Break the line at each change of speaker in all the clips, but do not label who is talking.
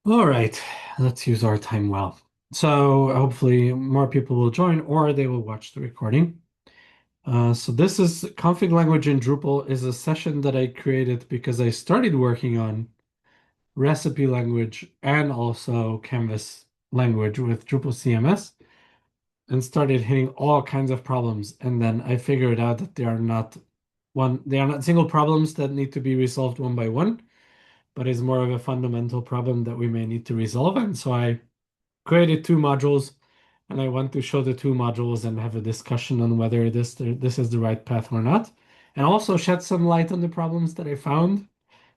All right, let's use our time well. So hopefully more people will join or they will watch the recording. So this is config language in Drupal is a session that I created because I started working on recipe language and also Canvas language with Drupal CMS and started hitting all kinds of problems. And then I figured out that they are not single problems that need to be resolved one by one, but is more of a fundamental problem that we may need to resolve. And so I created two modules, and I want to show the two modules and have a discussion on whether this is the right path or not, and also shed some light on the problems that I found.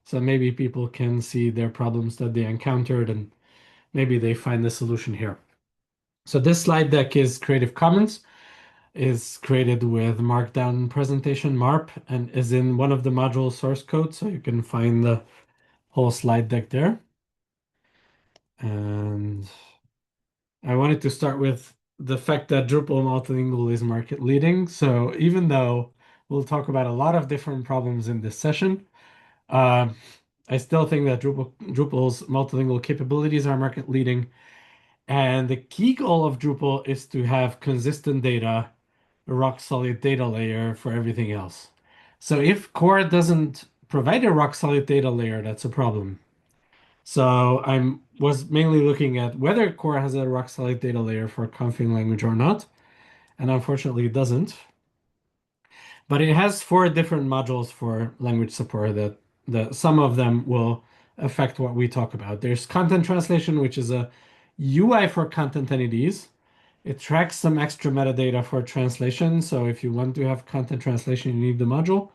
So maybe people can see their problems that they encountered, and maybe they find the solution here. So this slide deck is Creative Commons, is created with Markdown presentation MARP, and is in one of the module source code, so you can find the whole slide deck there. And I wanted to start with the fact that Drupal multilingual is market leading. So even though we'll talk about a lot of different problems in this session, uh, I still think that Drupal's multilingual capabilities are market leading. And the key goal of Drupal is to have consistent data, a rock solid data layer for everything else. So if core doesn't provide a rock solid data layer, that's a problem. So I was mainly looking at whether core has a rock solid data layer for config language or not, and unfortunately it doesn't. But it has four different modules for language support that some of them will affect what we talk about. There's content translation, which is a UI for content entities. It tracks some extra metadata for translation. So if you want to have content translation, you need the module.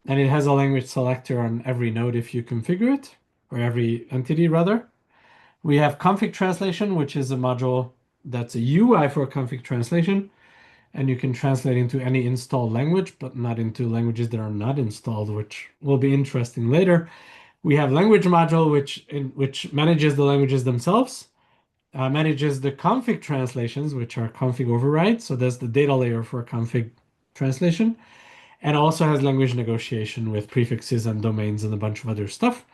And it has a language selector on every node if you configure it, or every entity rather. We have config translation, which is a module that's a UI for config translation, and you can translate into any installed language, but not into languages that are not installed, which will be interesting later. We have language module, which manages the languages themselves, manages the config translations, which are config overrides. So that's the data layer for config translation, and also has language negotiation with prefixes and domains and a bunch of other stuff.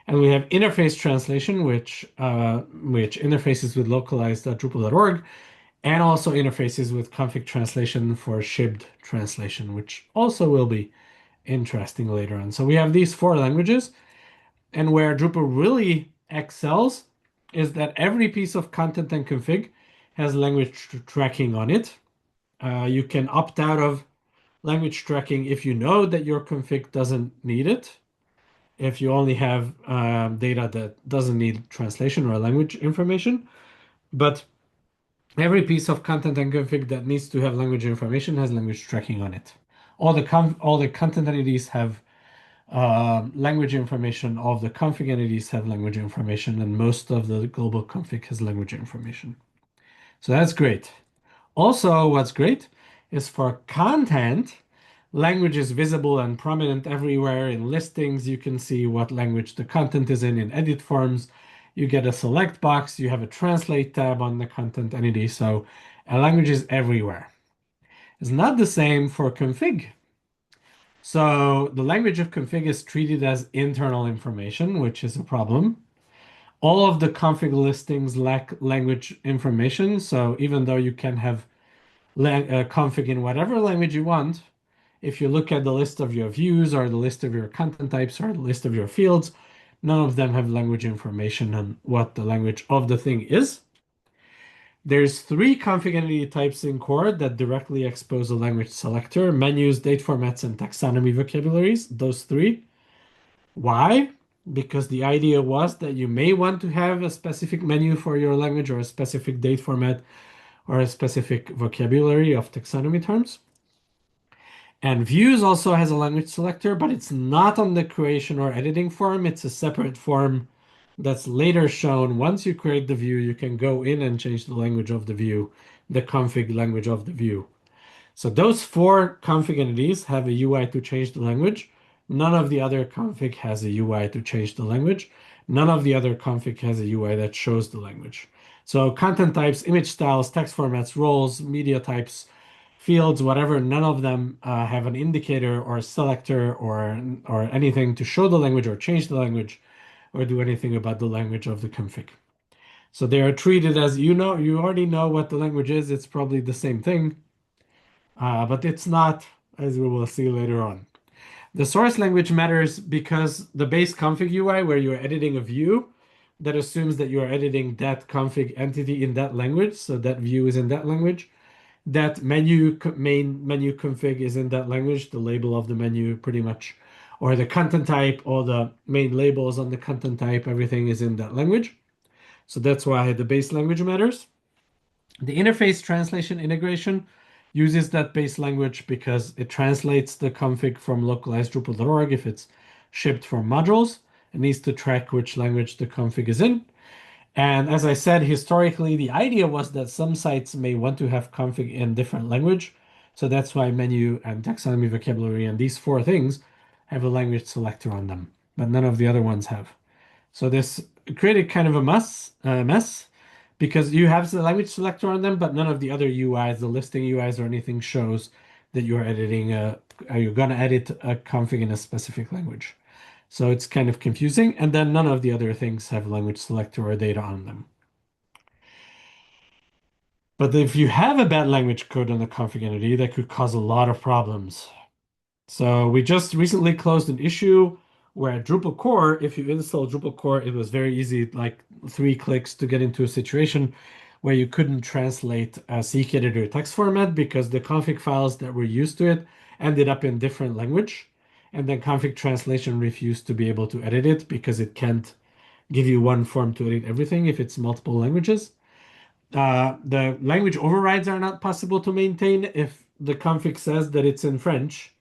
And we have interface translation, which interfaces with localized.drupal.org, and also interfaces with config translation for shipped translation, which also will be interesting later on. So we have these four languages, and where Drupal really excels is that every piece of content and config has language tracking on it. You can opt out of language tracking if you know that your config doesn't need it. If you only have data that doesn't need translation or language information. But every piece of content and config that needs to have language information has language tracking on it. All the content entities have language information. All of the config entities have language information, and most of the global config has language information. So that's great. Also, what's great is for content, language is visible and prominent everywhere. In listings, you can see what language the content is in edit forms. You get a select box, you have a translate tab on the content entity. So a language is everywhere. It's not the same for config. So the language of config is treated as internal information, which is a problem. All of the config listings lack language information. So even though you can have config in whatever language you want, if you look at the list of your views or the list of your content types or the list of your fields, none of them have language information on what the language of the thing is. There's three config entity types in core that directly expose a language selector: menus, date formats, and taxonomy vocabularies. Those three. Why? Because the idea was that you may want to have a specific menu for your language or a specific date format or a specific vocabulary of taxonomy terms. And views also has a language selector, but it's not on the creation or editing form. It's a separate form that's later shown. Once you create the view, you can go in and change the language of the view, the config language of the view. So those four config entities have a UI to change the language. None of the other config has a UI to change the language. None of the other config has a UI that shows the language. So content types, image styles, text formats, roles, media types, fields, whatever, none of them have an indicator or a selector or anything to show the language or change the language. or do anything about the language of the config. So they are treated as, you already know what the language is. It's probably the same thing, but it's not, as we will see later on. The source language matters because the base config UI, where you're editing a view, that assumes that you are editing that config entity in that language. So that view is in that language. That main menu config is in that language, the label of the menu pretty much, or the content type, or the main labels on the content type, everything is in that language. So that's why the base language matters. The interface translation integration uses that base language because it translates the config from localized.drupal.org if it's shipped from modules. It needs to track which language the config is in. And as I said, historically, the idea was that some sites may want to have config in different language. So that's why menu and taxonomy vocabulary and these four things have a language selector on them, but none of the other ones have. So this created kind of a mess because you have the language selector on them, but none of the other UIs, the listing UIs or anything shows that you're editing you're gonna edit a config in a specific language. So it's kind of confusing. And then none of the other things have language selector or data on them. But if you have a bad language code on the config entity, that could cause a lot of problems. So we just recently closed an issue where at Drupal core, if you install Drupal core, it was very easy, like 3 clicks to get into a situation where you couldn't translate a Seek editor text format because the config files that were used to it ended up in different language. And then config translation refused to be able to edit it because it can't give you one form to edit everything if it's multiple languages. The language overrides are not possible to maintain if the config says that it's in French,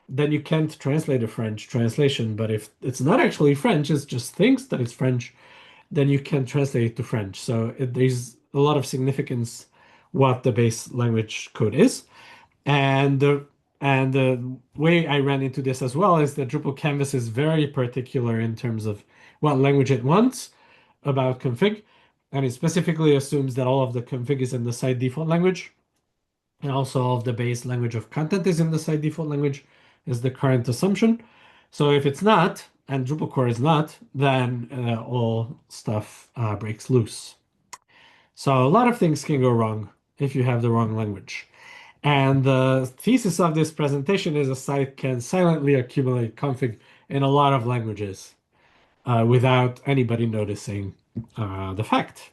then you can't translate a French translation. But if it's not actually French, it just thinks that it's French, then you can translate it to French. So there's a lot of significance what the base language code is. And the way I ran into this as well is that Drupal Canvas is very particular in terms of what language it wants about config. And it specifically assumes that all of the config is in the site default language. And also all of the base language of content is in the site default language is the current assumption. So if it's not, and Drupal core is not, then all stuff breaks loose. So a lot of things can go wrong if you have the wrong language. And the thesis of this presentation is a site can silently accumulate config in a lot of languages without anybody noticing the fact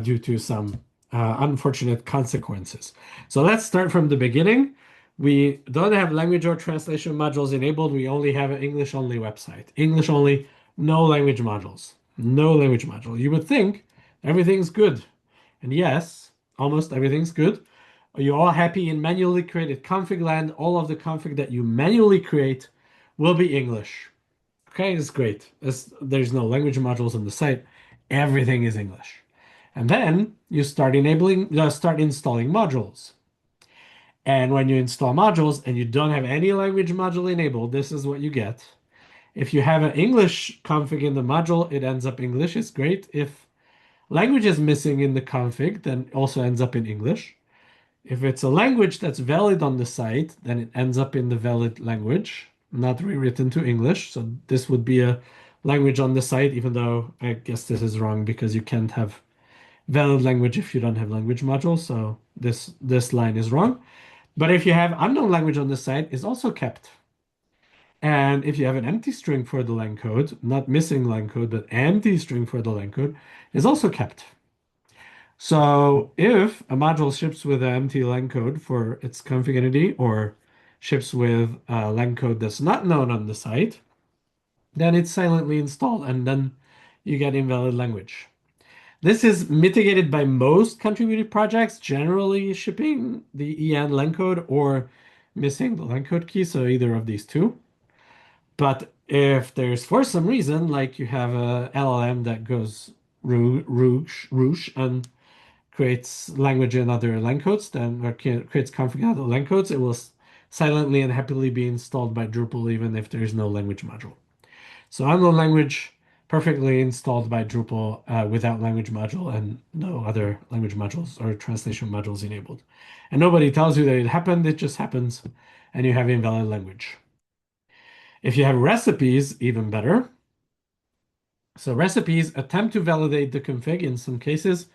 due to some unfortunate consequences. So let's start from the beginning. We don't have language or translation modules enabled. We only have an English only website. English only, no language modules. No language module. You would think everything's good. And yes, almost everything's good. Are you all happy in manually created config land? All of the config that you manually create will be English. Okay, it's great. There's no language modules on the site. Everything is English. And then you start installing modules. And when you install modules and you don't have any language module enabled, this is what you get. If you have an English config in the module, it ends up English. It's great. If language is missing in the config, then it also ends up in English. If it's a language that's valid on the site, then it ends up in the valid language, not rewritten to English. So this would be a language on the site, even though I guess this is wrong because you can't have valid language if you don't have language modules. So this line is wrong. But if you have unknown language on the site, it's also kept. And if you have an empty string for the langcode, not missing langcode, but empty string for the langcode, is also kept. So if a module ships with an empty langcode for its config entity or ships with a langcode that's not known on the site, then it's silently installed and then you get invalid language. This is mitigated by most contributed projects, generally shipping the EN langcode or missing the langcode key, so either of these two. But if there's for some reason, like you have a LLM that goes rouge and creates language in other langcodes, then or creates config in other langcodes, it will silently and happily be installed by Drupal even if there is no language module. So unknown language perfectly installed by Drupal without language module and no other language modules or translation modules enabled. And nobody tells you that it happened, it just happens, and you have invalid language. If you have recipes, even better. So recipes attempt to validate the config in some cases,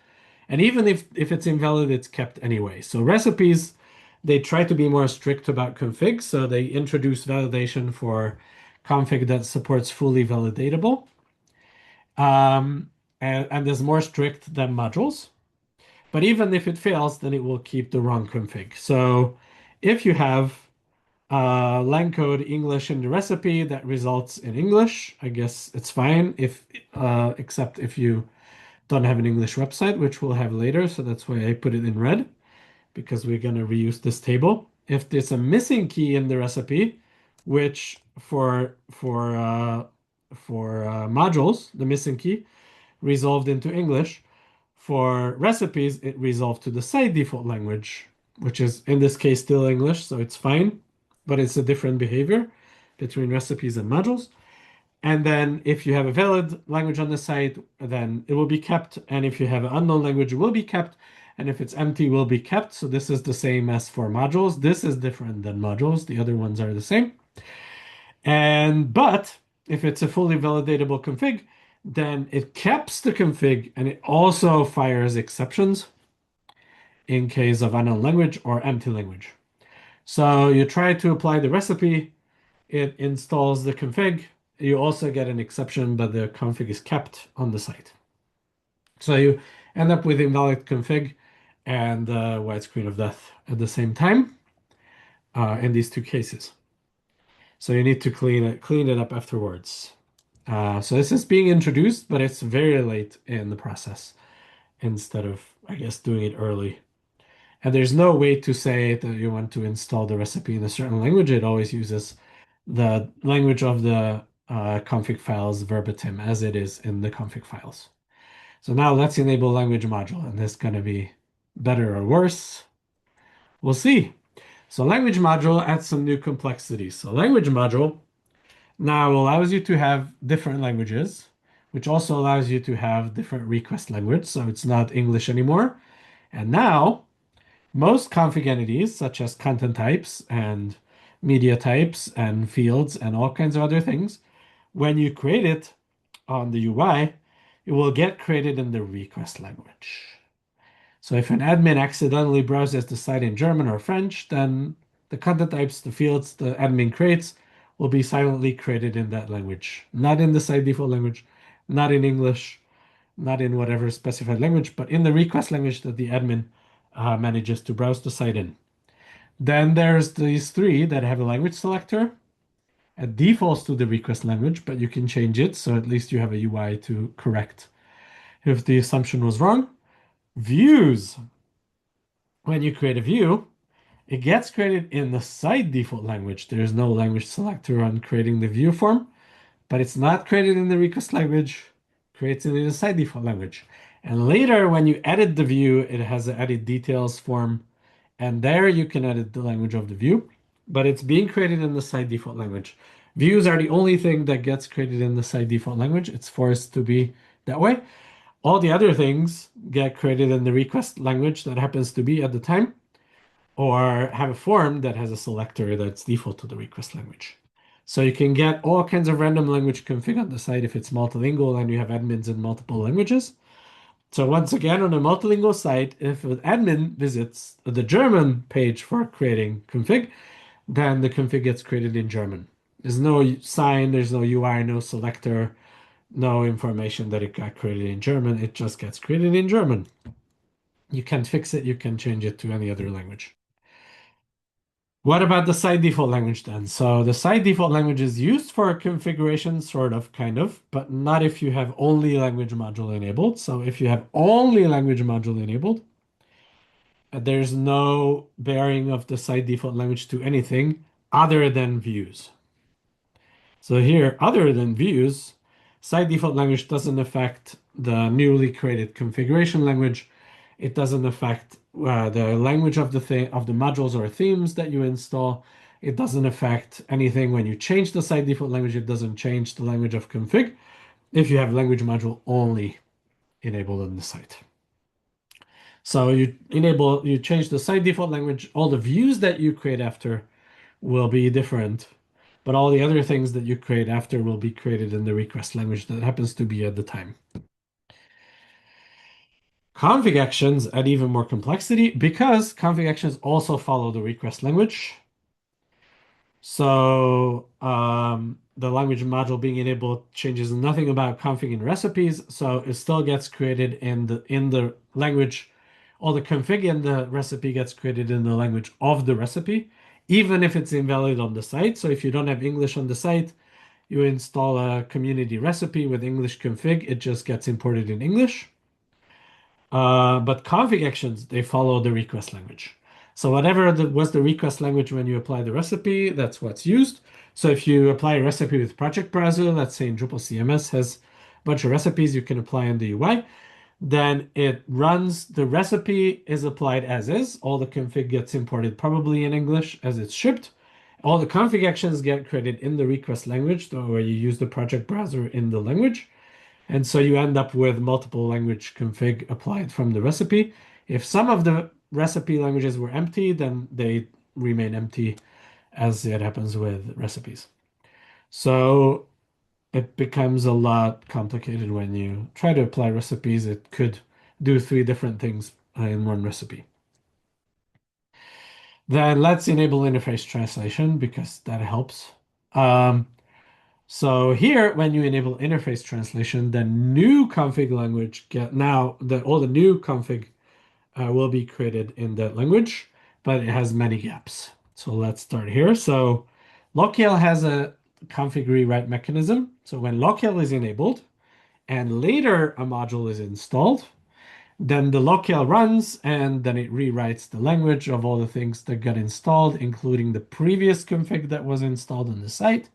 and even if it's invalid, it's kept anyway. So recipes, they try to be more strict about config, so they introduce validation for config that supports fully validatable, um, and is more strict than modules. But even if it fails, then it will keep the wrong config. So if you have langcode English in the recipe that results in English, I guess it's fine if except if you don't have an English website, which we'll have later. So that's why I put it in red because we're going to reuse this table. If there's a missing key in the recipe, which for modules, the missing key resolved into English. For recipes, it resolved to the site default language, which is in this case still English, so it's fine, but it's a different behavior between recipes and modules. And then if you have a valid language on the site, then it will be kept. And if you have an unknown language, it will be kept. And if it's empty, it will be kept. So this is the same as for modules. This is different than modules. The other ones are the same. But if it's a fully validatable config, then it caps the config and it also fires exceptions in case of unknown language or empty language. So you try to apply the recipe, it installs the config. You also get an exception, but the config is kept on the site. So you end up with invalid config and white screen of death at the same time in these two cases. So you need to clean it up afterwards. So this is being introduced, but it's very late in the process instead of, I guess, doing it early. And there's no way to say that you want to install the recipe in a certain language. It always uses the language of the config files verbatim as it is in the config files. So now let's enable language module, and this is going to be better or worse. We'll see. So language module adds some new complexities. So language module now allows you to have different languages, which also allows you to have different request language. So it's not English anymore. And now most config entities, such as content types and media types and fields and all kinds of other things, when you create it on the UI, it will get created in the request language. So if an admin accidentally browses the site in German or French, then the content types, the fields the admin creates will be silently created in that language, not in the site default language, not in English, not in whatever specified language, but in the request language that the admin manages to browse the site in. Then there's these three that have a language selector. It defaults to the request language, but you can change it, so at least you have a UI to correct if the assumption was wrong. Views. When you create a view, it gets created in the site default language. There's no language selector on creating the view form, but it's not created in the request language, creates it in the site default language. And later, when you edit the view, it has an edit details form, and there you can edit the language of the view, but it's being created in the site default language. Views are the only thing that gets created in the site default language. It's forced to be that way. All the other things get created in the request language that happens to be at the time, or have a form that has a selector that's default to the request language. So you can get all kinds of random language config on the site if it's multilingual and you have admins in multiple languages. So once again, on a multilingual site, if an admin visits the German page for creating config, then the config gets created in German. There's no sign, there's no UI, no selector, no information that it got created in German. It just gets created in German. You can't fix it, you can change it to any other language. What about the site default language then? So the site default language is used for configuration, sort of, kind of, but not if you have only language module enabled. So if you have only language module enabled, there's no bearing of the site default language to anything other than views. So here, other than views, site default language doesn't affect the newly created configuration language. It doesn't affect the language of the modules or themes that you install. It doesn't affect anything when you change the site default language. It doesn't change the language of config if you have language module only enabled on the site. So you change the site default language. All the views that you create after will be different but all the other things that you create after will be created in the request language that happens to be at the time. Config actions add even more complexity because config actions also follow the request language. So the language module being enabled changes nothing about config and recipes, so it still gets created in the language. All the config in the recipe gets created in the language of the recipe, even if it's invalid on the site. So if you don't have English on the site, you install a community recipe with English config, it just gets imported in English. But config actions, they follow the request language. So whatever was the request language when you apply the recipe, that's what's used. So if you apply a recipe with project browser, let's say in Drupal CMS has a bunch of recipes you can apply in the UI, then it runs, the recipe is applied as is. All the config gets imported probably in English as it's shipped. All the config actions get created in the request language, where you use the project browser in the language. And so you end up with multiple language config applied from the recipe. If some of the recipe languages were empty, then they remain empty as it happens with recipes. So it becomes a lot complicated when you try to apply recipes. It could do three different things in one recipe. Then let's enable interface translation because that helps. Um, So here, when you enable interface translation, the new config language all the new config will be created in that language, but it has many gaps. So let's start here. So locale has a config rewrite mechanism. So when locale is enabled and later a module is installed, then the locale runs and then it rewrites the language of all the things that got installed, including the previous config that was installed on the site.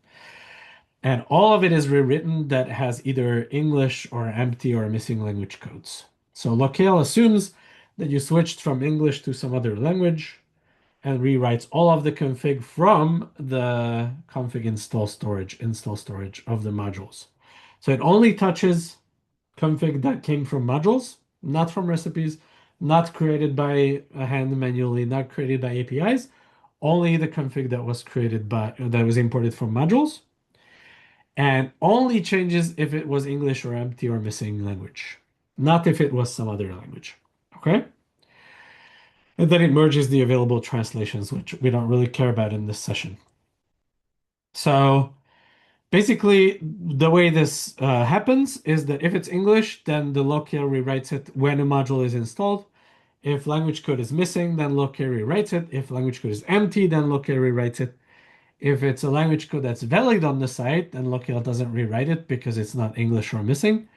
And all of it is rewritten that has either English or empty or missing language codes. So locale assumes that you switched from English to some other language and rewrites all of the config from the config install storage of the modules. So it only touches config that came from modules, not from recipes, not created by a hand manually, not created by APIs, only the config that was imported from modules, and only changes if it was English or empty or missing language, not if it was some other language. Okay? And then it merges the available translations, which we don't really care about in this session. So basically, the way this happens is that if it's English, then the locale rewrites it when a module is installed. If language code is missing, then locale rewrites it. If language code is empty, then locale rewrites it. If it's a language code that's valid on the site, then locale doesn't rewrite it because it's not English or missing.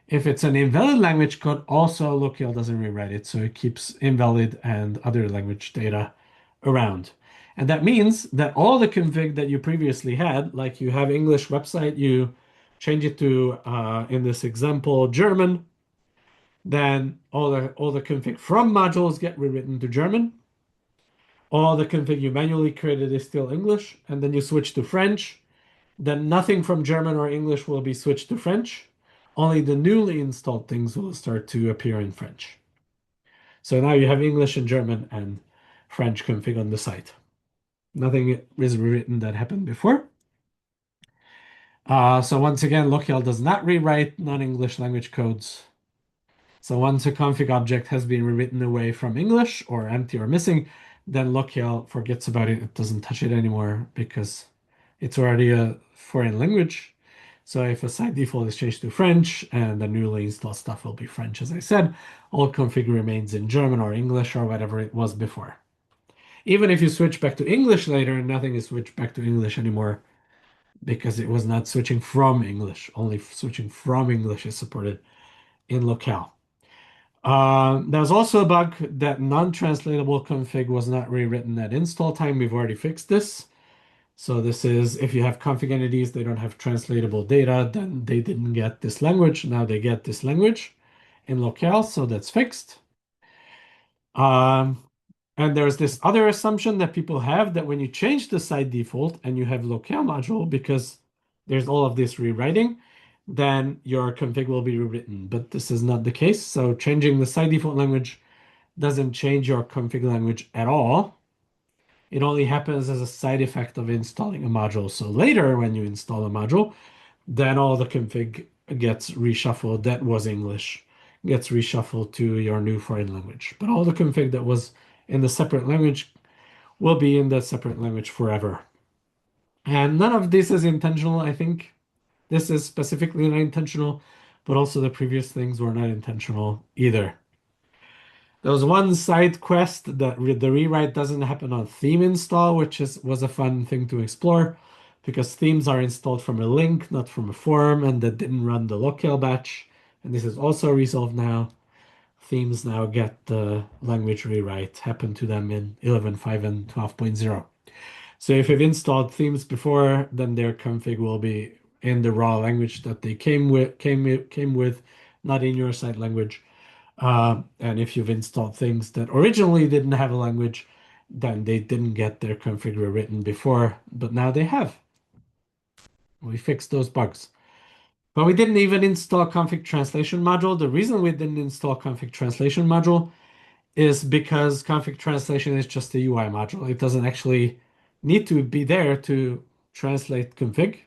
If it's an invalid language code, also locale doesn't rewrite it, so it keeps invalid and other language data around. And that means that all the config that you previously had, like you have English website, you change it to, in this example, German, then all the config from modules get rewritten to German. All the config you manually created is still English, and then you switch to French, then nothing from German or English will be switched to French. Only the newly installed things will start to appear in French. So now you have English and German and French config on the site. Nothing is rewritten that happened before. So once again, locale does not rewrite non-English language codes. So once a config object has been rewritten away from English or empty or missing, then locale forgets about it. It doesn't touch it anymore because it's already a foreign language. So if a site default is changed to French and the newly installed stuff will be French, as I said, all config remains in German or English or whatever it was before. Even if you switch back to English later, nothing is switched back to English anymore because it was not switching from English. Only switching from English is supported in locale. There's also a bug that non-translatable config was not rewritten at install time. We've already fixed this. So this is if you have config entities, they don't have translatable data, then they didn't get this language. Now they get this language in locale, so that's fixed. Um, and there's this other assumption that people have that when you change the site default and you have locale module, because there's all of this rewriting, then your config will be rewritten. But this is not the case. So changing the site default language doesn't change your config language at all. It only happens as a side effect of installing a module. So later, when you install a module, then all the config gets reshuffled. That was English, gets reshuffled to your new foreign language. But all the config that was in the separate language will be in the separate language forever. And none of this is intentional. I think this is specifically not intentional, but also the previous things were not intentional either. There was one side quest that the rewrite doesn't happen on theme install, which was a fun thing to explore because themes are installed from a link, not from a form, and that didn't run the locale batch. And this is also resolved now. Themes now get the language rewrite happen to them in 11.5 and 12.0. So if you've installed themes before, then their config will be in the raw language that they came with, not in your site language. And if you've installed things that originally didn't have a language, then they didn't get their config rewritten before, but now they have. We fixed those bugs. But we didn't even install config translation module. The reason we didn't install config translation module is because config translation is just a UI module. It doesn't actually need to be there to translate config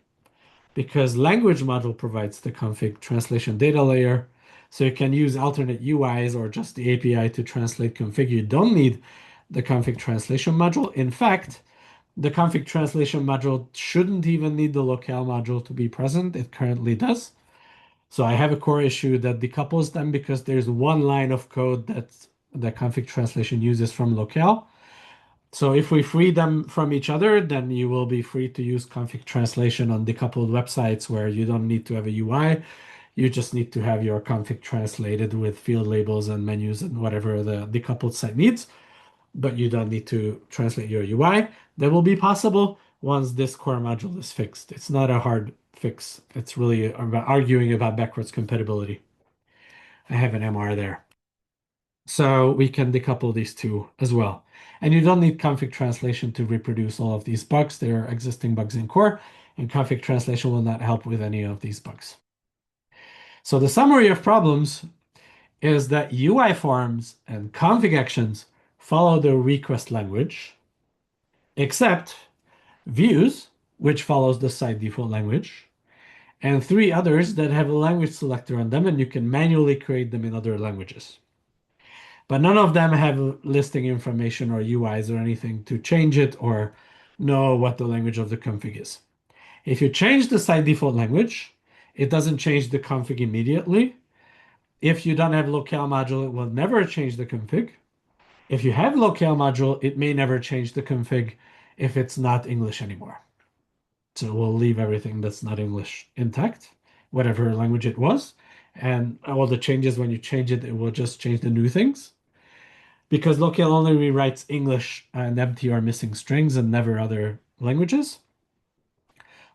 because language module provides the config translation data layer. So you can use alternate UIs or just the API to translate config. You don't need the config translation module. In fact, the config translation module shouldn't even need the locale module to be present. It currently does. So I have a core issue that decouples them because there's one line of code that the config translation uses from locale. So if we free them from each other, then you will be free to use config translation on decoupled websites where you don't need to have a UI. You just need to have your config translated with field labels and menus and whatever the decoupled site needs, but you don't need to translate your UI. That will be possible once this core module is fixed. It's not a hard fix. It's really about arguing about backwards compatibility. I have an MR there. So we can decouple these two as well. And you don't need config translation to reproduce all of these bugs. There are existing bugs in core, and config translation will not help with any of these bugs. So the summary of problems is that UI forms and config actions follow the request language, except views, which follows the site default language, and three others that have a language selector on them, and you can manually create them in other languages. But none of them have listing information or UIs or anything to change it or know what the language of the config is. If you change the site default language, it doesn't change the config immediately. If you don't have locale module, it will never change the config. If you have locale module, it may never change the config if it's not English anymore. So we'll leave everything that's not English intact, whatever language it was. And all the changes, when you change it, it will just change the new things. Because locale only rewrites English and empty or missing strings and never other languages.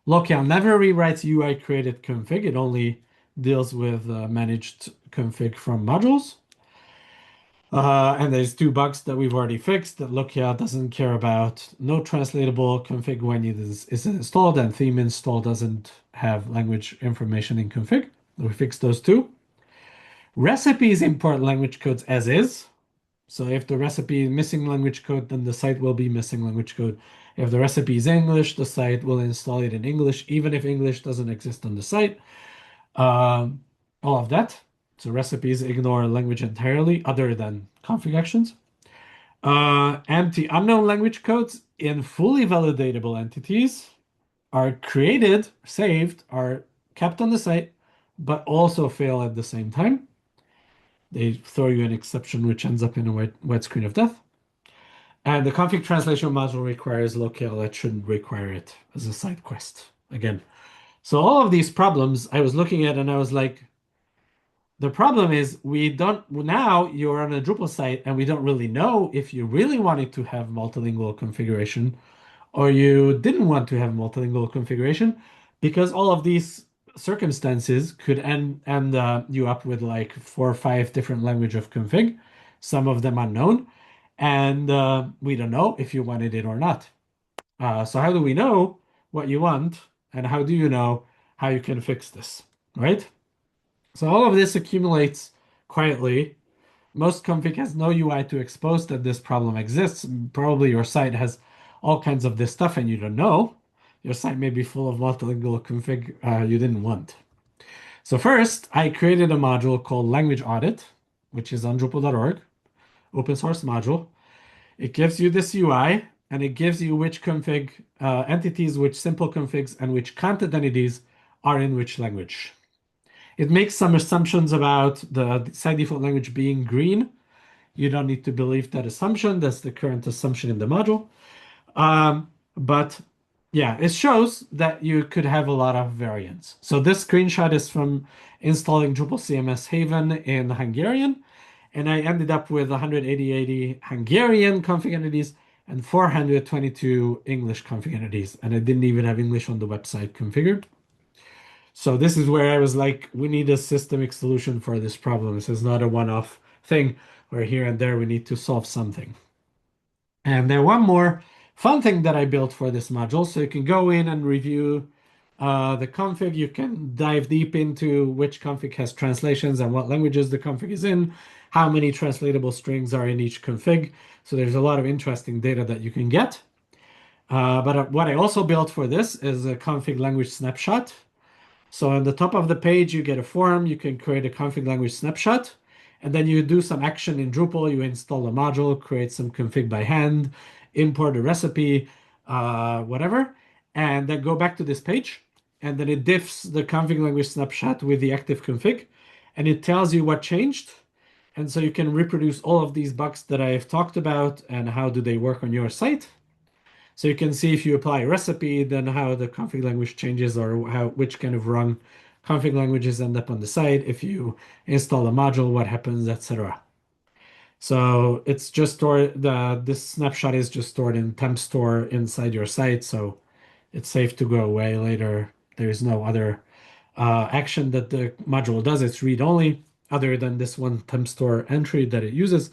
Locale never rewrites UI created config. It only deals with managed config from modules. And there's two bugs that we've already fixed that locale doesn't care about. No translatable config when it is installed, and theme install doesn't have language information in config. We fixed those two. Recipes import language codes as is. So if the recipe is missing language code, then the site will be missing language code. If the recipe is English, the site will install it in English, even if English doesn't exist on the site. All of that. So recipes ignore language entirely, other than config actions. Empty unknown language codes in fully validatable entities are created, saved, are kept on the site, but also fail at the same time. They throw you an exception which ends up in a white screen of death. And the config translation module requires locale. It shouldn't require it as a side quest. Again. So all of these problems I was looking at and I was like, the problem is we don't, now you're on a Drupal site and we don't really know if you really wanted to have multilingual configuration or you didn't want to have multilingual configuration because all of these circumstances could end you up with like 4 or 5 different language of config, some of them unknown, and we don't know if you wanted it or not. So how do we know what you want, and how do you know how you can fix this, right? So all of this accumulates quietly. Most config has no UI to expose that this problem exists. Probably your site has all kinds of this stuff and you don't know, your site may be full of multilingual config you didn't want. So first, I created a module called Language Audit, which is on Drupal.org, open source module. It gives you this UI and it gives you which config entities, which simple configs, and which content entities are in which language. It makes some assumptions about the site default language being green. You don't need to believe that assumption. That's the current assumption in the module. But yeah, it shows that you could have a lot of variants. So this screenshot is from installing Drupal CMS Haven in Hungarian, and I ended up with 180 Hungarian config entities and 422 English config entities, and I didn't even have English on the website configured. So this is where I was like, we need a systemic solution for this problem. This is not a one-off thing where here and there we need to solve something. And then one more fun thing that I built for this module. So you can go in and review the config. You can dive deep into which config has translations and what languages the config is in, how many translatable strings are in each config. So there's a lot of interesting data that you can get. But what I also built for this is a config language snapshot. So on the top of the page, you get a form. You can create a config language snapshot. And then you do some action in Drupal. You install a module, create some config by hand, import a recipe, whatever, and then go back to this page. And then it diffs the config language snapshot with the active config. And it tells you what changed. And so you can reproduce all of these bugs that I've talked about and how do they work on your site. So you can see if you apply a recipe, then how the config language changes or how which kind of wrong config languages end up on the site. If you install a module, what happens, etc. So it's just stored, this snapshot is just stored in temp store inside your site, so it's safe to go away later. There's no other action that the module does. It's read only, other than this one temp store entry that it uses.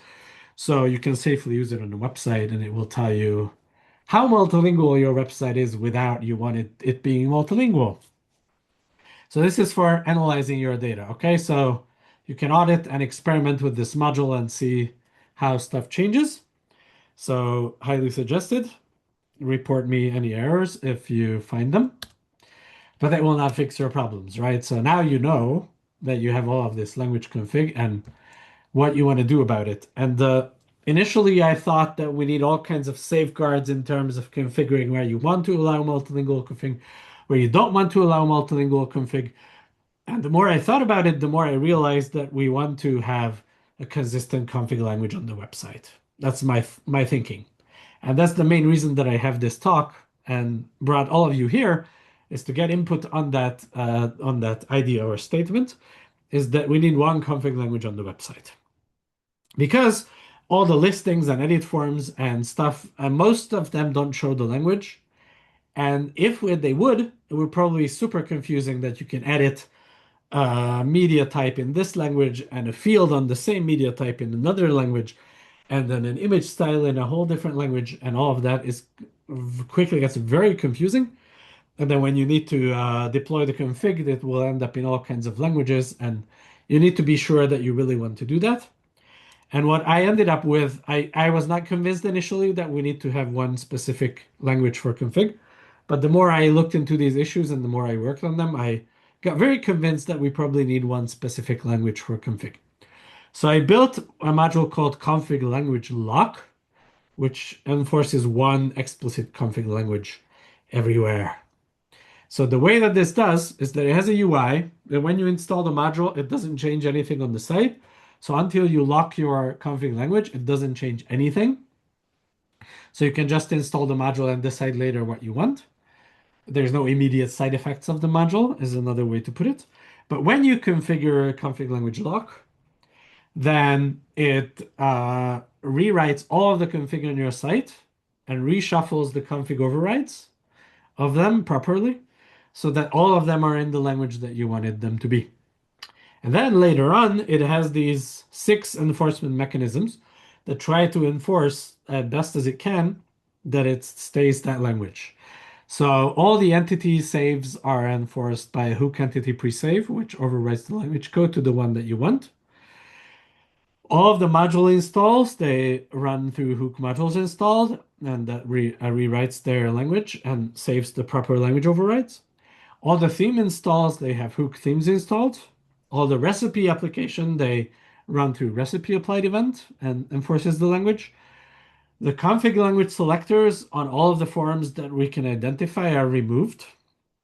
So you can safely use it on the website, and it will tell you how multilingual your website is without you want it being multilingual. So this is for analyzing your data. Okay, so you can audit and experiment with this module and see how stuff changes. So highly suggested. Report me any errors if you find them. But that will not fix your problems, right? So now you know that you have all of this language config and what you want to do about it. And initially, I thought that we need all kinds of safeguards in terms of configuring where you want to allow multilingual config, where you don't want to allow multilingual config. And the more I thought about it, the more I realized that we want to have a consistent config language on the website. That's my thinking. And that's the main reason that I have this talk and brought all of you here is to get input on that idea or statement, is that we need one config language on the website. Because all the listings and edit forms and stuff, most of them don't show the language. And if they would, it would probably be super confusing that you can edit a media type in this language and a field on the same media type in another language, and then an image style in a whole different language, and all of that is quickly gets very confusing. And then when you need to deploy the config, it will end up in all kinds of languages, and you need to be sure that you really want to do that. And what I ended up with, I was not convinced initially that we need to have one specific language for config. But the more I looked into these issues and the more I worked on them, I got very convinced that we probably need one specific language for config. So I built a module called config language lock, which enforces one explicit config language everywhere. So the way that this does is that it has a UI, and when you install the module, it doesn't change anything on the site. So until you lock your config language, it doesn't change anything. So you can just install the module and decide later what you want. There's no immediate side effects of the module, is another way to put it. But when you configure config language lock, then it rewrites all of the config on your site and reshuffles the config overrides of them properly so that all of them are in the language that you wanted them to be. And then later on, it has these 6 enforcement mechanisms that try to enforce as best as it can that it stays that language. So all the entity saves are enforced by a hook entity presave, which overrides the language code to the one that you want. All of the module installs, they run through hook modules installed, and that rewrites their language and saves the proper language overrides. All the theme installs, they have hook themes installed. All the recipe application, they run through recipe applied event and enforces the language. The config language selectors on all of the forms that we can identify are removed.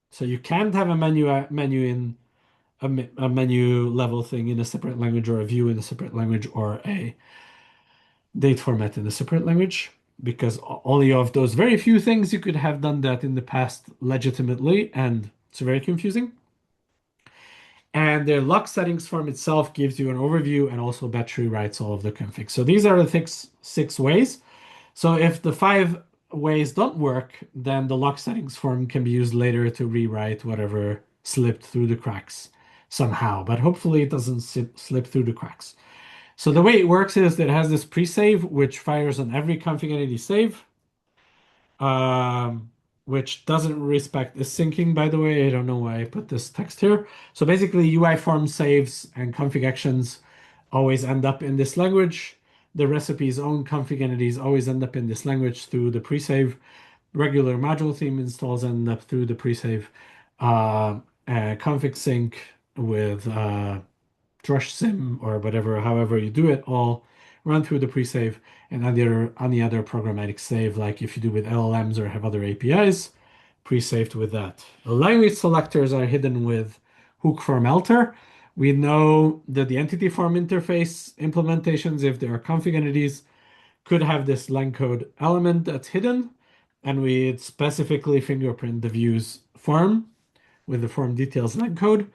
So you can't have a menu in a menu level thing in a separate language, or a view in a separate language, or a date format in a separate language, because only of those very few things you could have done that in the past legitimately, and it's very confusing. And the lock settings form itself gives you an overview and also batch rewrites all of the config. So these are the six ways. So if the 5 ways don't work, then the lock settings form can be used later to rewrite whatever slipped through the cracks somehow. But hopefully it doesn't slip through the cracks. So the way it works is that it has this pre-save, which fires on every config entity save, um, which doesn't respect the syncing, by the way. I don't know why I put this text here. So basically, UI form saves and config actions always end up in this language. The recipe's own config entities always end up in this language through the pre-save. Regular module theme installs end up through the pre-save. Config sync with Drush sim or whatever, however you do it, all run through the pre-save, and on the other programmatic save, like if you do with LLMs or have other APIs, pre-saved with that. The language selectors are hidden with hook form alter. We know that the entity form interface implementations, if there are config entities, could have this langcode element that's hidden, and we specifically fingerprint the views form with the form details langcode.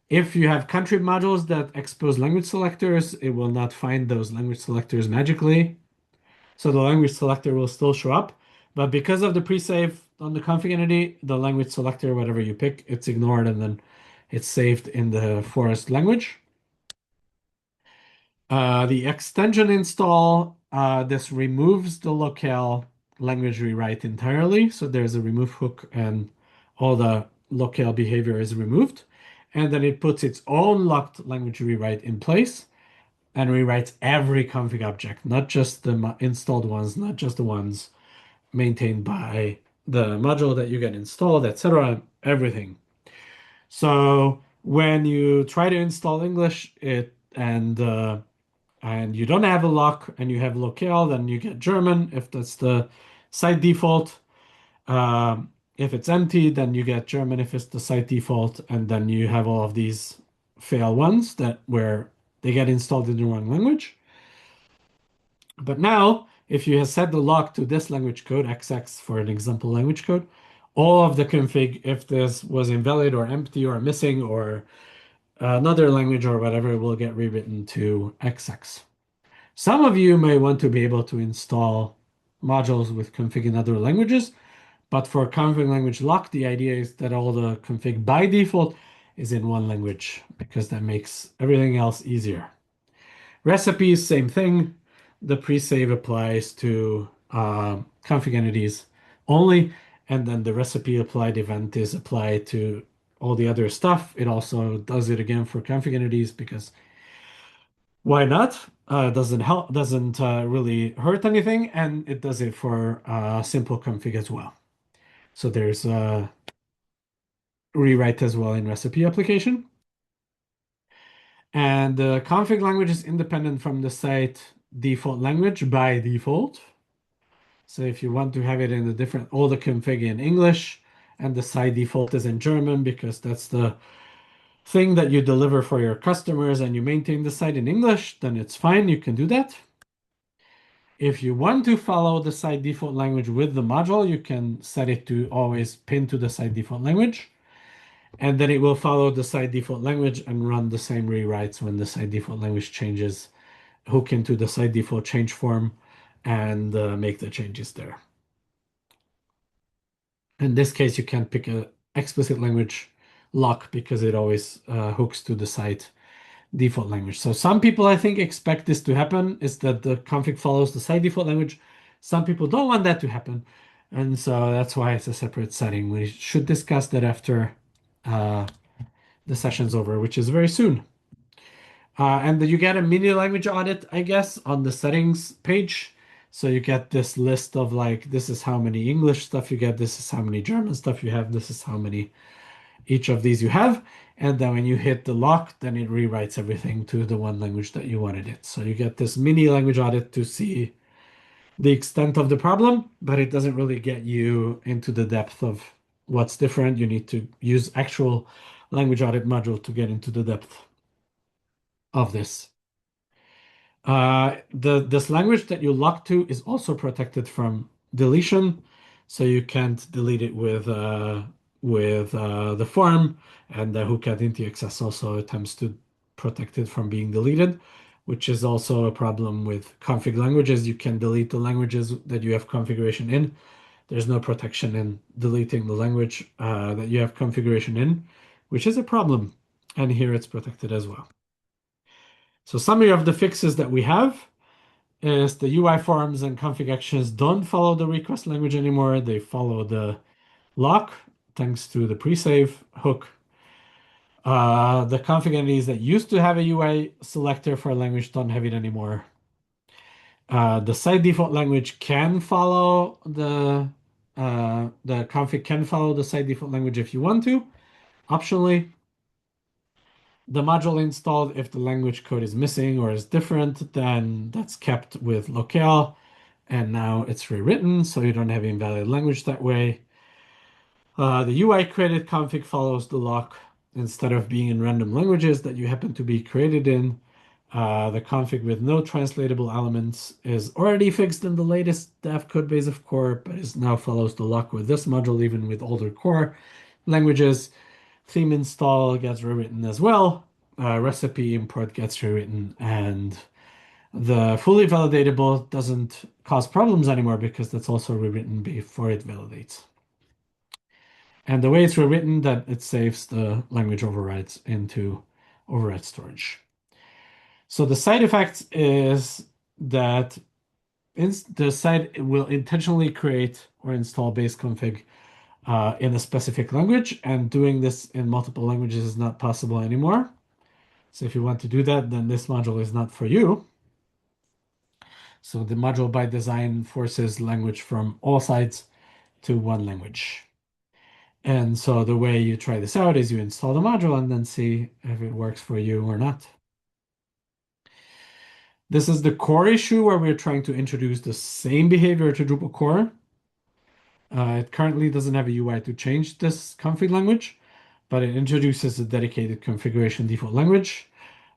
If you have country modules that expose language selectors, it will not find those language selectors magically. So the language selector will still show up. But because of the pre-save on the config entity, the language selector, whatever you pick, it's ignored and then it's saved in the forest language. The extension install, this removes the locale language rewrite entirely. So there's a remove hook and all the locale behavior is removed. And then it puts its own locked language rewrite in place and rewrites every config object, not just the installed ones, not just the ones maintained by the module that you get installed, etc. Everything. So when you try to install English, and you don't have a lock and you have locale, then you get German if that's the site default. If it's empty, then you get German if it's the site default, and then you have all of these fail ones that where they get installed in the wrong language. But now, if you have set the lock to this language code, XX for an example language code, all of the config, if this was invalid or empty or missing or another language or whatever, will get rewritten to XX. Some of you may want to be able to install modules with config in other languages, but for config language lock, the idea is that all the config by default is in one language because that makes everything else easier. Recipes, same thing. The pre-save applies to config entities only, and then the recipe applied event is applied to all the other stuff. It also does it again for config entities because why not? Doesn't help, doesn't really hurt anything, and it does it for simple config as well. So there's a rewrite as well in recipe application. And the config language is independent from the site default language by default. So if you want to have it in a different, all the config in English, and the site default is in German because that's the thing that you deliver for your customers and you maintain the site in English, then it's fine, you can do that. If you want to follow the site default language with the module, you can set it to always pin to the site default language. And then it will follow the site default language and run the same rewrites when the site default language changes, hook into the site default change form and make the changes there. In this case, you can't pick an explicit language lock because it always hooks to the site default language. So some people, I think, expect this to happen, is that the config follows the site default language. Some people don't want that to happen. And so that's why it's a separate setting. We should discuss that after the session's over, which is very soon. And you get a mini language audit, I guess, on the settings page. So you get this list of like, this is how many English stuff you get, this is how many German stuff you have, this is how many each of these you have. And then when you hit the lock, then it rewrites everything to the one language that you wanted it. So you get this mini language audit to see the extent of the problem, but it doesn't really get you into the depth of what's different. You need to use actual language audit module to get into the depth of this. This language that you lock to is also protected from deletion, so you can't delete it with the form, and the hook identity access also attempts to protect it from being deleted, which is also a problem with config languages. You can delete the languages that you have configuration in. There's no protection in deleting the language that you have configuration in, which is a problem. And here it's protected as well. So summary of the fixes that we have is the UI forms and config actions don't follow the request language anymore. They follow the lock thanks to the pre-save hook. The config entities that used to have a UI selector for a language don't have it anymore. The site default language can follow the config can follow the site default language if you want to, optionally. The module installed, if the language code is missing or is different, then that's kept with locale, and now it's rewritten, so you don't have invalid language that way. The UI created config follows the lock instead of being in random languages that you happen to be created in. The config with no translatable elements is already fixed in the latest dev codebase of core, but it now follows the lock with this module, even with older core languages. Theme install gets rewritten as well. Recipe import gets rewritten, and the fully validatable doesn't cause problems anymore because that's also rewritten before it validates. And the way it's rewritten, that it saves the language overrides into override storage. So the side effect is that the site will intentionally create or install base config in a specific language, and doing this in multiple languages is not possible anymore. So if you want to do that, then this module is not for you. So the module by design forces language from all sites to one language. And so the way you try this out is you install the module and then see if it works for you or not. This is the core issue where we're trying to introduce the same behavior to Drupal core. It currently doesn't have a UI to change this config language, but it introduces a dedicated configuration default language.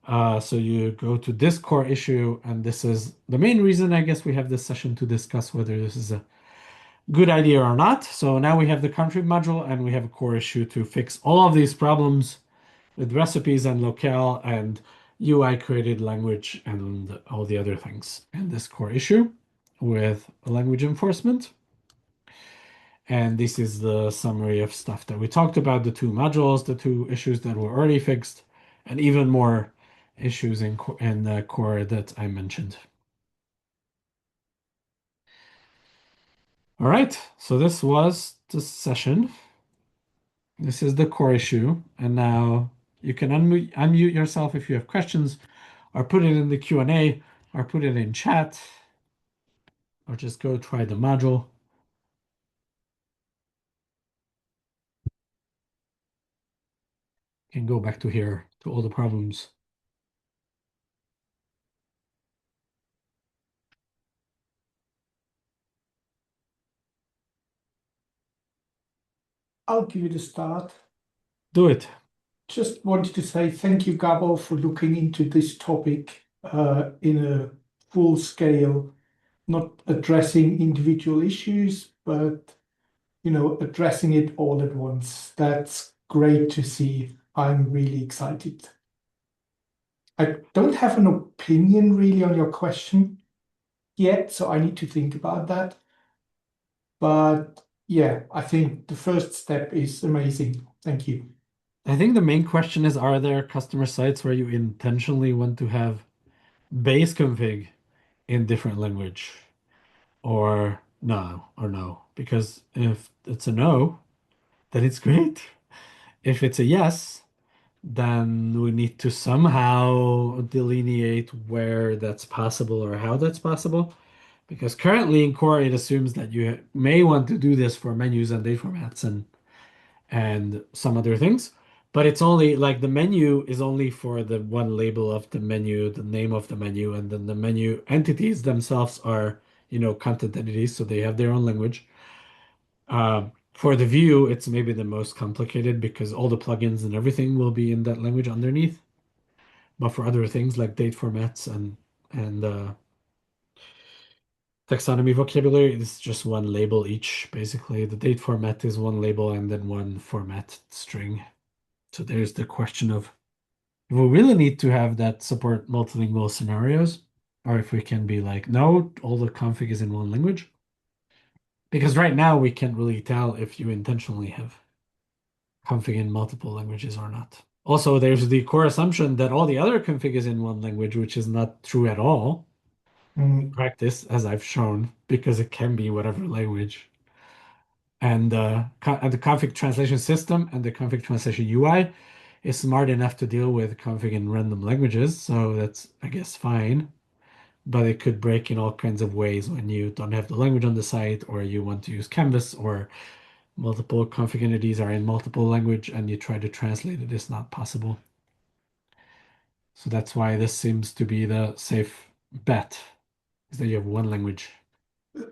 So you go to this core issue, and this is the main reason, I guess, we have this session to discuss whether this is a good idea or not. So now we have the config module, and we have a core issue to fix all of these problems with recipes and locale and UI created language and all the other things in this core issue with language enforcement. And this is the summary of stuff that we talked about, the two modules, the two issues that were already fixed, and even more issues in the core that I mentioned. All right, so this was the session. This is the core issue, and now you can unmute yourself if you have questions, or put it in the Q&A, or put it in chat, or just go try the module. You can go back to here to all the problems.
I'll give it a start.
Do it.
Just wanted to say thank you, Gabo, for looking into this topic in a full scale, not addressing individual issues, but addressing it all at once. That's great to see. I'm really excited. I don't have an opinion really on your question yet, so I need to think about that. But yeah, I think the first step is amazing. Thank you.
I think the main question is, are there customer sites where you intentionally want to have base config in different language? Or no? Because if it's a no, then it's great. If it's a yes, then we need to somehow delineate where that's possible or how that's possible. Because currently in core, it assumes that you may want to do this for menus and date formats and some other things. But it's only like the menu is only for the one label of the menu, the name of the menu, and then the menu entities themselves are, content entities, so they have their own language. For the view, it's maybe the most complicated because all the plugins and everything will be in that language underneath. But for other things like date formats and taxonomy vocabulary, it's just one label each. Basically, the date format is one label and then one format string. So there's the question of if we really need to have that support multilingual scenarios, or if we can be like, no, all the config is in one language. Because right now we can't really tell if you intentionally have config in multiple languages or not. Also, there's the core assumption that all the other config is in one language, which is not true at all in
Mm.
practice, as I've shown, because it can be whatever language. And the config translation system and the config translation UI is smart enough to deal with config in random languages, so that's, I guess, fine. But it could break in all kinds of ways when you don't have the language on the site, or you want to use Canvas, or multiple config entities are in multiple language and you try to translate it. It's not possible. So that's why this seems to be the safe bet, is that you have one language.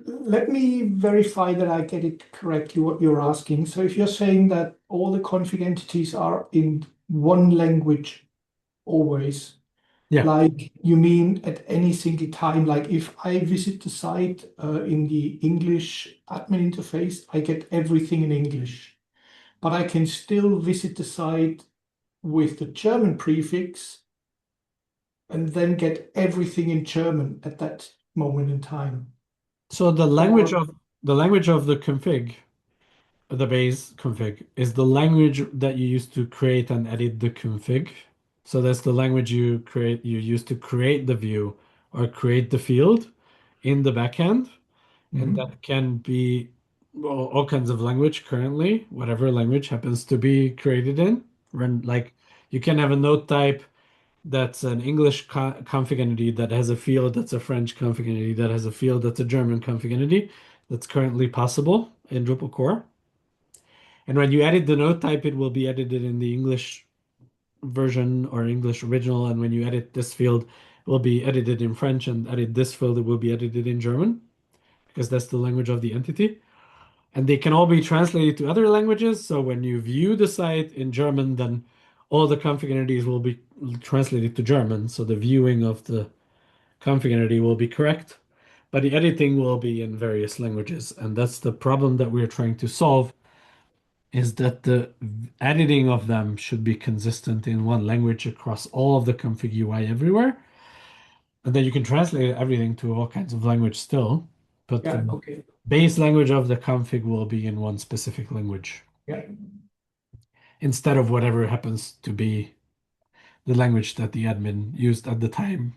Let me verify that I get it correctly what you're asking. So if you're saying that all the config entities are in one language always,
Yeah.
like you mean at any single time, like if I visit the site in the English admin interface, I get everything in English, but I can still visit the site with the German prefix and then get everything in German at that moment in time.
So
Or
the language of the config, the base config, is the language that you use to create and edit the config. So that's the language you use to create the view or create the field in the backend. And
Mhm.
that can be, well, all kinds of language currently, whatever language happens to be created in. Like you can have a node type that's an English config entity that has a field that's a French config entity that has a field that's a German config entity. That's currently possible in Drupal core. And when you edit the node type, it will be edited in the English version or English original. And when you edit this field, it will be edited in French, and edit this field, it will be edited in German because that's the language of the entity. And they can all be translated to other languages. So when you view the site in German, then all the config entities will be translated to German. So the viewing of the config entity will be correct, but the editing will be in various languages. And that's the problem that we're trying to solve, is that the editing of them should be consistent in one language across all of the config UI everywhere. And then you can translate everything to all kinds of language still, but
yeah,
the
okay.
base language of the config will be in one specific language
Yeah.
instead of whatever happens to be the language that the admin used at the time,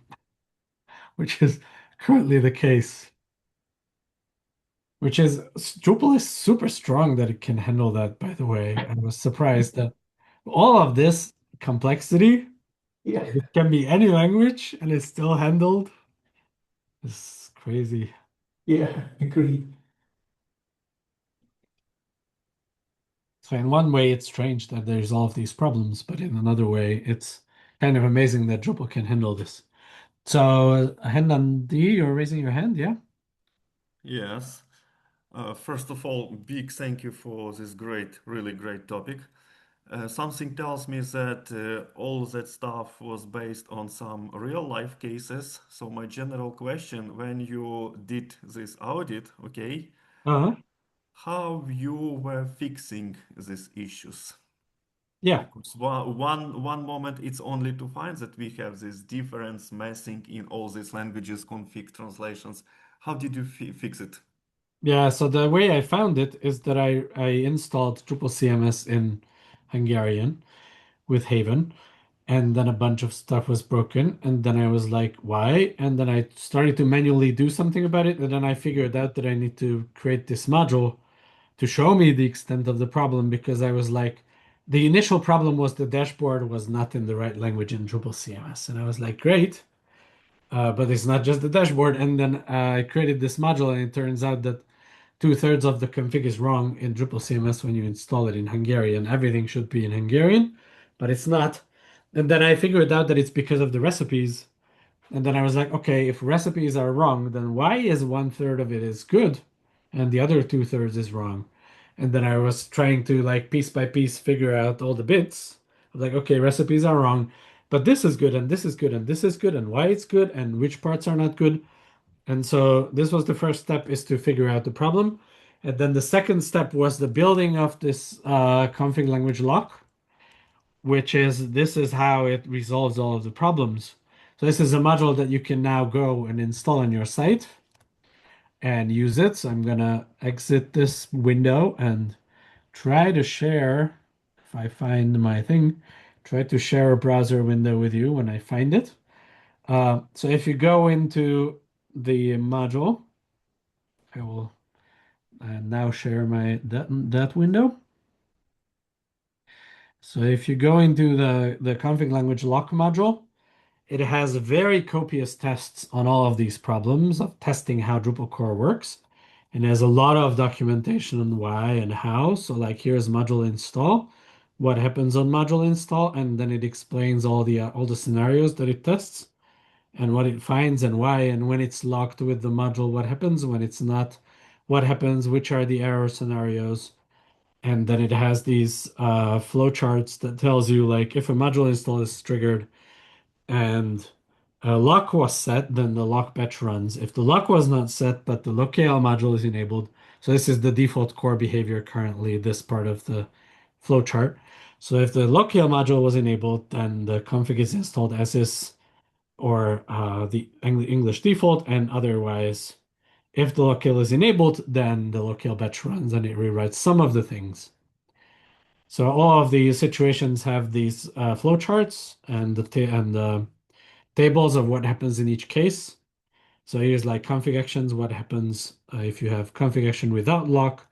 which is currently the case. Which is Drupal is super strong that it can handle that, by the way. I was surprised that all of this complexity,
Yeah.
it can be any language and it's still handled. It's crazy.
Yeah. Agreed.
So in one way, it's strange that there's all of these problems, but in another way, it's kind of amazing that Drupal can handle this. So, Hendan D, you're raising your hand, yeah?
Yes. First of all, big thank you for this great, really great topic. Something tells me that all that stuff was based on some real life cases. So my general question, when you did this audit, okay,
Uh-huh.
how you were fixing these issues?
Yeah.
Because one moment it's only to find that we have this difference messing in all these languages, config translations. How did you fix it?
Yeah, so the way I found it is that I installed Drupal CMS in Hungarian with Haven, and then a bunch of stuff was broken, and then I was like, why? And then I started to manually do something about it, and then I figured out that I need to create this module to show me the extent of the problem because I was like, the initial problem was the dashboard was not in the right language in Drupal CMS, and I was like, great. but it's not just the dashboard. And then I created this module, and it turns out that two-thirds of the config is wrong in Drupal CMS when you install it in Hungarian. Everything should be in Hungarian, but it's not. And then I figured out that it's because of the recipes. And then I was like, okay, if recipes are wrong, then why is one-third of it is good and the other two-thirds is wrong? And then I was trying to like piece by piece figure out all the bits. I was like, okay, recipes are wrong, but this is good and this is good and this is good and why it's good and which parts are not good. And so this was the first step, is to figure out the problem. And then the second step was the building of this config language lock, which is this is how it resolves all of the problems. So this is a module that you can now go and install on your site and use it. So I'm gonna exit this window and try to share, if I find my thing, try to share a browser window with you when I find it. So if you go into the module, I will now share my that window. So if you go into the config language lock module, it has very copious tests on all of these problems of testing how Drupal core works. And there's a lot of documentation on why and how. So like here's module install, what happens on module install, and then it explains all the scenarios that it tests and what it finds and why, and when it's locked with the module, what happens, when it's not, what happens, which are the error scenarios. And then it has these flowcharts that tells you like if a module install is triggered and a lock was set, then the lock batch runs. If the lock was not set, but the locale module is enabled, so this is the default core behavior currently, this part of the flowchart. So if the locale module was enabled, then the config is installed as is, or the English default, and otherwise, if the locale is enabled, then the locale batch runs and it rewrites some of the things. So all of these situations have these flowcharts and the tables of what happens in each case. So here's like config actions, what happens if you have config action without lock,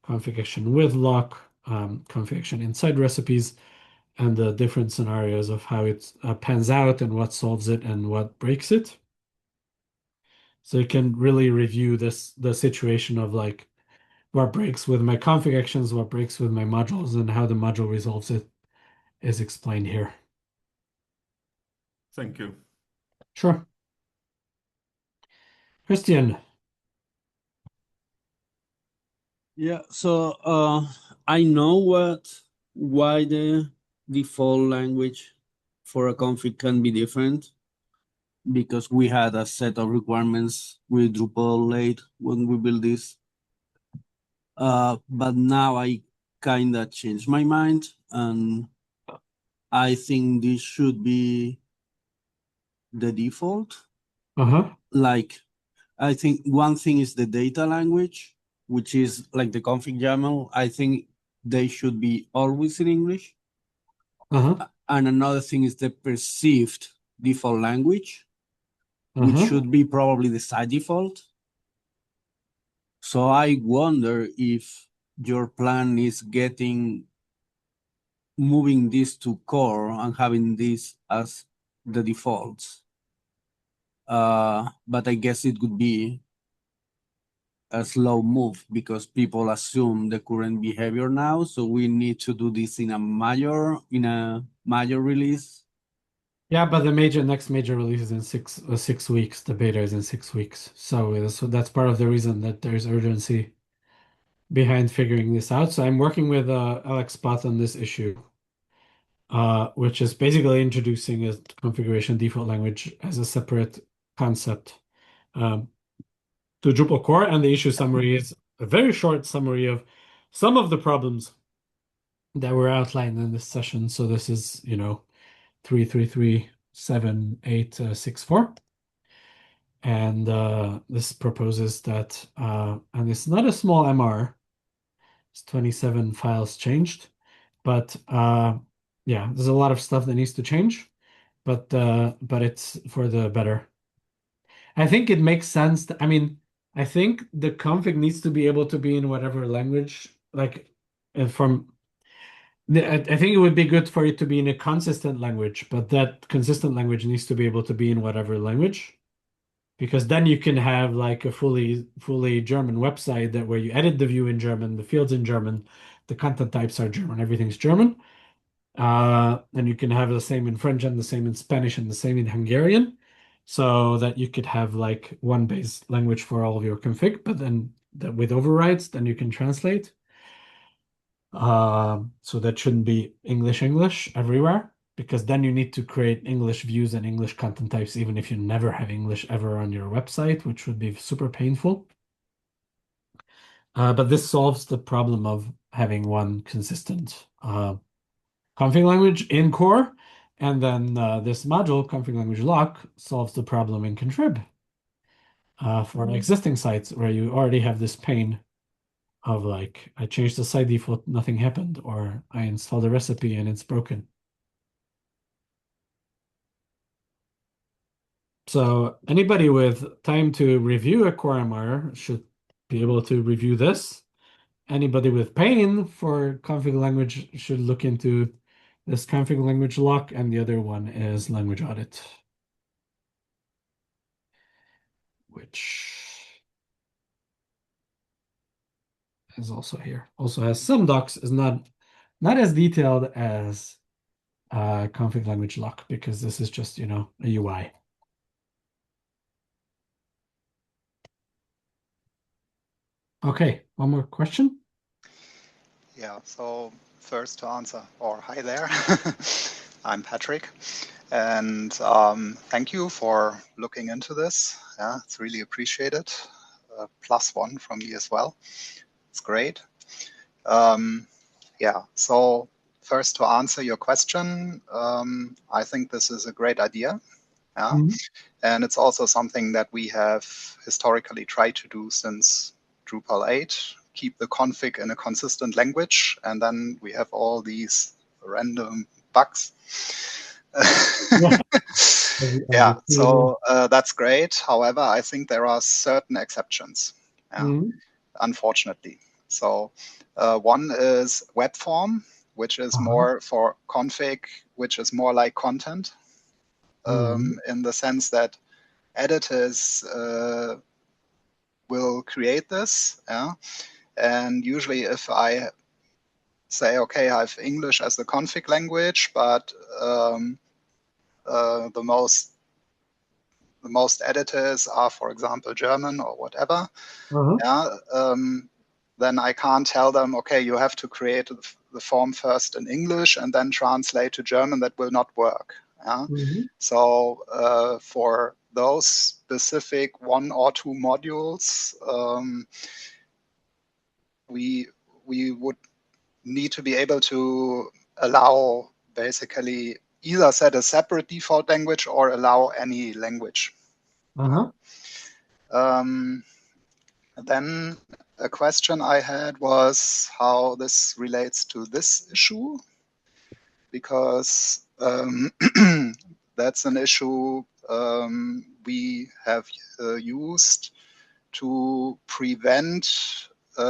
config action with lock, config action inside recipes, and the different scenarios of how it pans out and what solves it and what breaks it. So you can really review the situation of like what breaks with my config actions, what breaks with my modules, and how the module resolves it is explained here.
Thank you.
Sure. Christian.
Yeah, so I know why the default language for a config can be different, because we had a set of requirements with Drupal 8 when we built this. But now I kind of changed my mind, and I think this should be the default.
Uh-huh.
Like, I think one thing is the data language, which is like the config YAML. I think they should be always in English.
Uh-huh.
And another thing is the perceived default language, which
Uh-huh.
should be probably the side default. So I wonder if your plan is moving this to core and having this as the defaults. But I guess it could be a slow move because people assume the current behavior now. So we need to do this in a major release.
Yeah, but the next major release is in 6 weeks. The beta is in 6 weeks. So that's part of the reason that there's urgency behind figuring this out. So I'm working with Alex Spot on this issue, which is basically introducing a configuration default language as a separate concept to Drupal core. And the issue summary is a very short summary of some of the problems that were outlined in this session. So this is, 3337864. And this proposes that, and it's not a small MR, it's 27 files changed, but yeah, there's a lot of stuff that needs to change, but it's for the better. I think it makes sense. I mean, I think the config needs to be able to be in whatever language, like from I think it would be good for it to be in a consistent language, but that consistent language needs to be able to be in whatever language. because then you can have like a fully German website that where you edit the view in German, the fields in German, the content types are German, everything's German. And you can have the same in French and the same in Spanish and the same in Hungarian, so that you could have like one base language for all of your config, but then with overrides, then you can translate. So that shouldn't be English everywhere, because then you need to create English views and English content types, even if you never have English ever on your website, which would be super painful. But this solves the problem of having one consistent config language in core, and then this module, config language lock, solves the problem in contrib for existing sites where you already have this pain of like, I changed the site default, nothing happened, or I installed a recipe and it's broken. So anybody with time to review a core MR should be able to review this. Anybody with pain for config language should look into this config language lock, and the other one is language audit, which is also here. Also has some docs, is not as detailed as config language lock, because this is just, a UI. Okay, one more question.
Yeah, so first to answer, or hi there, I'm Patrick, and thank you for looking into this. Yeah, it's really appreciated. +1 from me as well. It's great. Yeah, so first to answer your question, I think this is a great idea. Yeah, and it's also something that we have historically tried to do since Drupal 8. Keep the config in a consistent language, and then we have all these random bugs. Yeah, so that's great. However, I think there are certain exceptions, unfortunately. So one is web form, which is more for config, which is more like content, in the sense that editors will create this. Yeah. And usually if I say, okay, I have English as the config language, but the most editors are, for example, German or whatever, yeah, then I can't tell them, okay, you have to create the form first in English and then translate to German. That will not work. Yeah? So for those specific 1 or 2 modules, we would need to be able to allow basically either set a separate default language or allow any language. Then a question I had was how this relates to this issue, because that's an issue we have used to prevent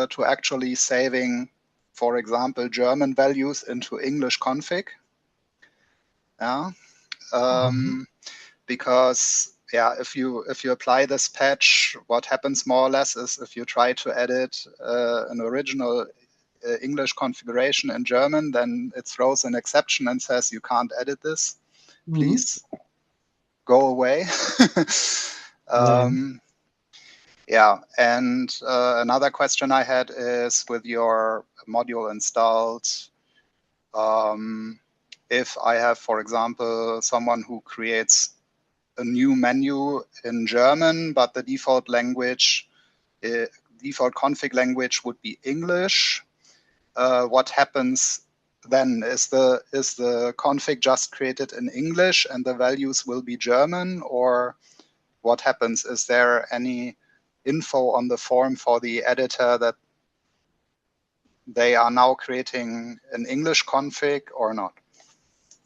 to actually saving, for example, German values into English config. Yeah, because yeah, if you apply this patch, what happens more or less is if you try to edit an original English configuration in German, then it throws an exception and says you can't edit this. Please go away. Yeah, and another question I had is with your module installed, if I have, for example, someone who creates a new menu in German, but the default language, default config language would be English, what happens then? Is the config just created in English and the values will be German, or what happens? Is there any info on the form for the editor that they are now creating an English config or not?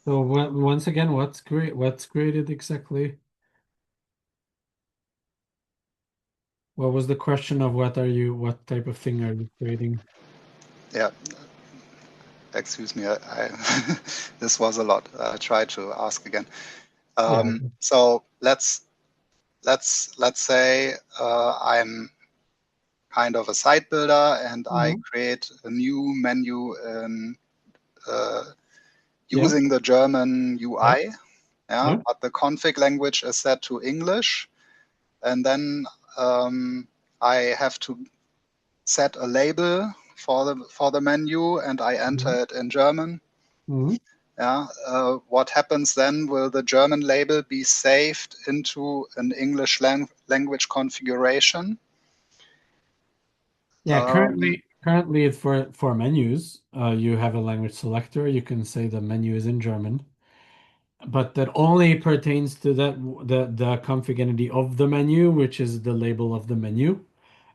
So once again, what's created exactly? What was the question of what type of thing are you creating?
Yeah. Excuse me, this was a lot. I tried to ask again. So let's let's say I'm kind of a site builder and I create a new menu in, using the German UI.
Yeah.
But the config language is set to English, and then I have to set a label for the menu, and I enter it in German.
Mhm.
What happens then? Will the German label be saved into an English language configuration?
Yeah, currently for menus, you have a language selector. You can say the menu is in German, but that only pertains to the config entity of the menu, which is the label of the menu.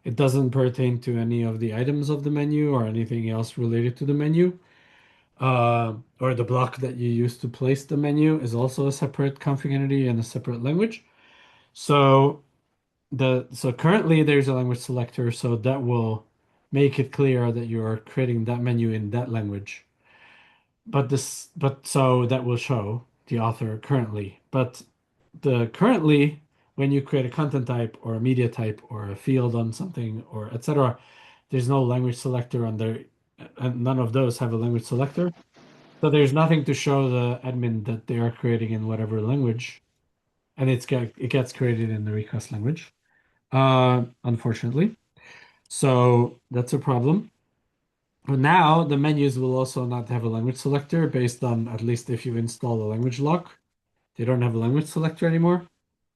It doesn't pertain to any of the items of the menu or anything else related to the menu. Or the block that you use to place the menu is also a separate config entity and a separate language. So currently there's a language selector, so that will make it clear that you're creating that menu in that language. But so that will show the author currently. But the currently, when you create a content type or a media type or a field on something or etc., there's no language selector on there, and none of those have a language selector. So there's nothing to show the admin that they are creating in whatever language, and it gets created in the request language, unfortunately. So that's a problem. But now the menus will also not have a language selector based on at least if you install the language lock. They don't have a language selector anymore.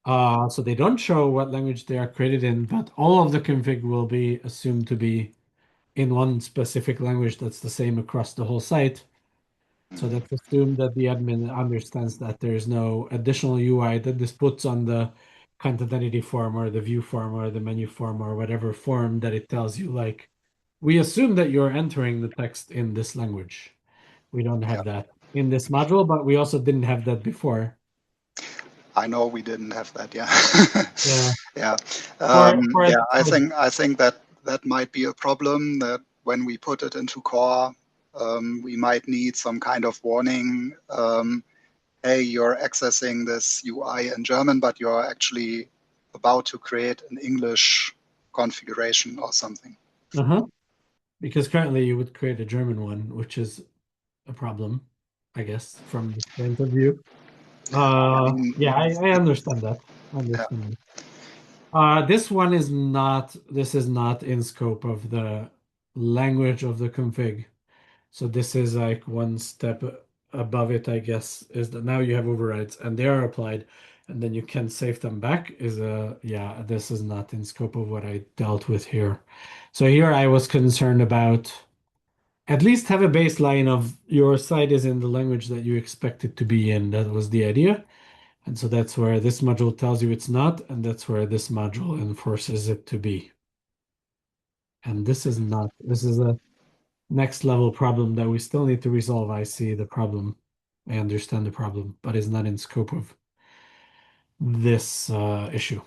So they don't show what language they are created in, but all of the config will be assumed to be in one specific language that's the same across the whole site. So that's assumed that the admin understands that there is no additional UI that this puts on the content entity form or the view form or the menu form or whatever form that it tells you, like, we assume that you're entering the text in this language. We don't have that in this module, but we also didn't have that before.
I know we didn't have that. Yeah.
Yeah.
Yeah.
For
I think that might be a problem, that when we put it into core, we might need some kind of warning. Hey, you're accessing this UI in German, but you're actually about to create an English configuration or something.
Because currently you would create a German one, which is a problem, I guess, from this point of view. Yeah, I understand that. I understand that. This is not in scope of the language of the config. So this is like one step above it, I guess, is that now you have overrides and they are applied and then you can save them back yeah, this is not in scope of what I dealt with here. So here I was concerned about at least have a baseline of your site is in the language that you expect it to be in. That was the idea. And so that's where this module tells you it's not, and that's where this module enforces it to be. And this is not, this is a next level problem that we still need to resolve. I see the problem. I understand the problem, but it's not in scope of this issue.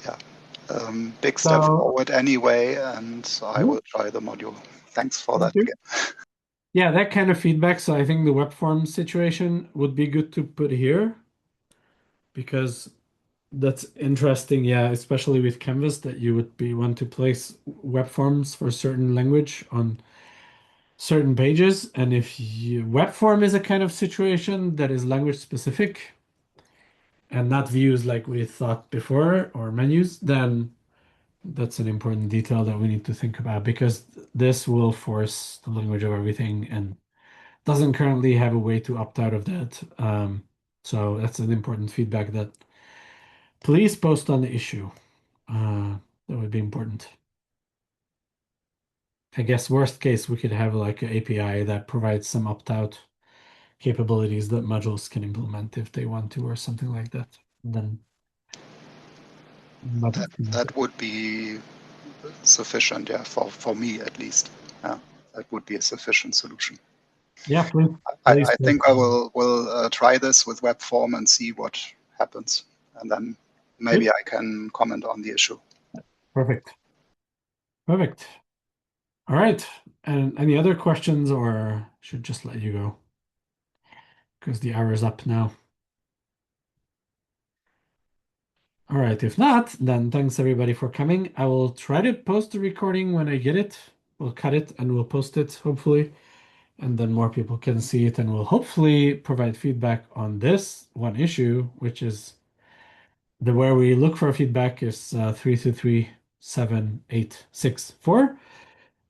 Yeah. Big step forward anyway, and I will try the module. Thanks for that again.
Yeah, that kind of feedback. So I think the web form situation would be good to put here because that's interesting. Yeah, especially with Canvas that you would want to place web forms for certain language on certain pages. And if web form is a kind of situation that is language specific and not views like we thought before or menus, then that's an important detail that we need to think about because this will force the language of everything and doesn't currently have a way to opt out of that. So that's an important feedback that please post on the issue. That would be important. I guess worst case, we could have like an API that provides some opt-out capabilities that modules can implement if they want to or something like that. Then
that would be sufficient, yeah, for me at least. Yeah, that would be a sufficient solution.
Yeah, please.
I think I will try this with web form and see what happens, and then maybe I can comment on the issue.
Perfect. Perfect. All right. And any other questions, or should just let you go because the hour is up now. All right, if not, then thanks everybody for coming. I will try to post the recording when I get it. We'll cut it and we'll post it, hopefully, and then more people can see it, and we'll hopefully provide feedback on this one issue, which is the where we look for feedback is 3237864.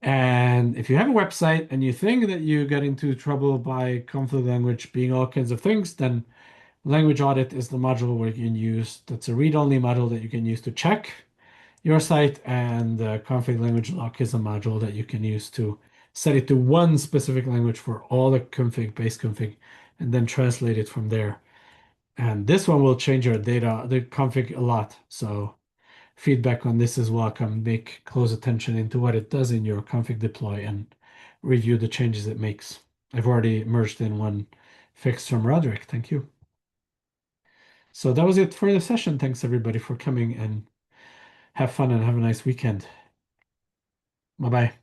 And if you have a website and you think that you get into trouble by conflict language being all kinds of things, then language audit is the module where you can use, that's a read-only module that you can use to check your site, and config language lock is a module that you can use to set it to one specific language for all the config, base config, and then translate it from there. And this one will change your data, the config a lot. So feedback on this is welcome. Make close attention into what it does in your config deploy and review the changes it makes. I've already merged in one fix from Roderick. Thank you. So that was it for the session. Thanks everybody for coming, and have fun and have a nice weekend. Bye-bye.